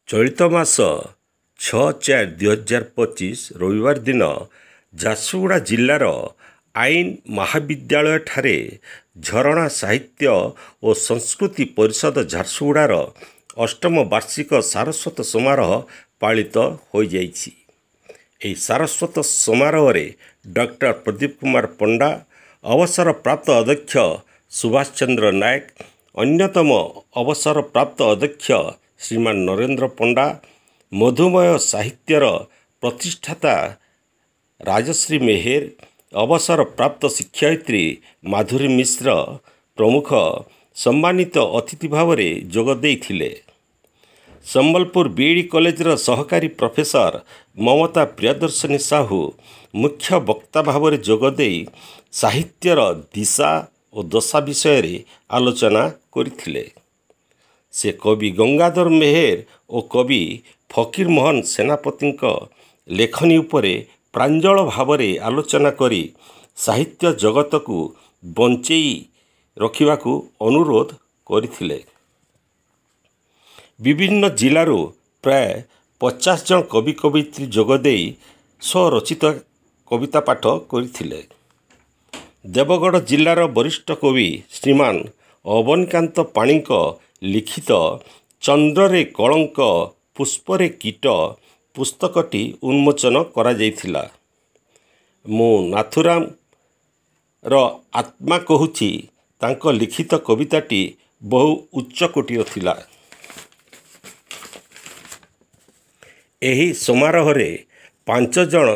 ଚଳିତ ମାସ 6/4/2025 ରବିବାର ଦିନ ଝାରସୁଗୁଡ଼ା ଜିଲ୍ଲାର ଆଇନ ମହାବିଦ୍ୟାଳୟଠାରେ ଝରଣା ସାହିତ୍ୟ ଓ ସଂସ୍କୃତି ପରିଷଦ ଝାରସୁଗୁଡ଼ାର ଅଷ୍ଟମ ବାର୍ଷିକ ସାରସ୍ୱତ ସମାରୋହ ପାଳିତ ହୋଇଯାଇଛି। ଏହି ସାରସ୍ୱତ ସମାରୋହରେ ଡକ୍ଟର ପ୍ରଦୀପ କୁମାର ପଣ୍ଡା, ଅବସରପ୍ରାପ୍ତ ଅଧ୍ୟକ୍ଷ ସୁଭାଷ ଚନ୍ଦ୍ର ନାୟକ, ଅନ୍ୟତମ ଅବସରପ୍ରାପ୍ତ ଅଧ୍ୟକ୍ଷ ଶ୍ରୀମାନ ନରେନ୍ଦ୍ର ପଣ୍ଡା, ମଧୁମୟ ସାହିତ୍ୟର ପ୍ରତିଷ୍ଠାତା ରାଜଶ୍ରୀ ମେହେର, ଅବସରପ୍ରାପ୍ତ ଶିକ୍ଷୟିତ୍ରୀ ମାଧୁରୀ ମିଶ୍ର ପ୍ରମୁଖ ସମ୍ମାନିତ ଅତିଥି ଭାବରେ ଯୋଗ ଦେଇଥିଲେ। ସମ୍ବଲପୁର ବିଇଡ଼ି କଲେଜର ସହକାରୀ ପ୍ରଫେସର ମମତା ପ୍ରିୟଦର୍ଶିନୀ ସାହୁ ମୁଖ୍ୟ ବକ୍ତା ଭାବରେ ଯୋଗଦେଇ ସାହିତ୍ୟର ଦିଶା ଓ ଦଶା ବିଷୟରେ ଆଲୋଚନା କରିଥିଲେ। ସେ କବି ଗଙ୍ଗାଧର ମେହେର ଓ କବି ଫକୀର ମୋହନ ସେନାପତିଙ୍କ ଲେଖନୀ ଉପରେ ପ୍ରାଞ୍ଜଳ ଭାବରେ ଆଲୋଚନା କରି ସାହିତ୍ୟ ଜଗତକୁ ବଞ୍ଚେଇ ରଖିବାକୁ ଅନୁରୋଧ କରିଥିଲେ। ବିଭିନ୍ନ ଜିଲ୍ଲାରୁ ପ୍ରାୟ 50 ଜଣ କବି କବୟିତ୍ରୀ ଯୋଗଦେଇ ସ୍ୱରଚିତ କବିତା ପାଠ କରିଥିଲେ। ଦେବଗଡ଼ ଜିଲ୍ଲାର ବରିଷ୍ଠ କବି ଶ୍ରୀମାନ ଅବନୀକାନ୍ତ ପାଣିଙ୍କ ଲିଖିତ ଚନ୍ଦ୍ରରେ କଳଙ୍କ ପୁଷ୍ପରେ କୀଟ ପୁସ୍ତକଟି ଉନ୍ମୋଚନ କରାଯାଇଥିଲା। ମୁଁ ନାଥୁରାମର ଆତ୍ମା କହୁଛି ତାଙ୍କ ଲିଖିତ କବିତାଟି ବହୁ ଉଚ୍ଚକୋଟୀର ଥିଲା। ଏହି ସମାରୋହରେ 5 ଜଣ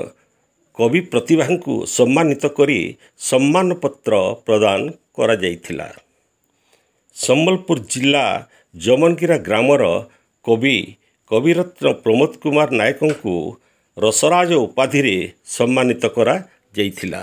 କବି ପ୍ରତିଭାଙ୍କୁ ସମ୍ମାନିତ କରି ସମ୍ମାନପତ୍ର ପ୍ରଦାନ କରାଯାଇଥିଲା। ସମ୍ବଲପୁର ଜିଲ୍ଲା ଯମନଗିରା ଗ୍ରାମର କବି କବିରତ୍ନ ପ୍ରମୋଦ କୁମାର ନାୟକଙ୍କୁ ରସରାଜ ଉପାଧିରେ ସମ୍ମାନିତ କରାଯାଇଥିଲା।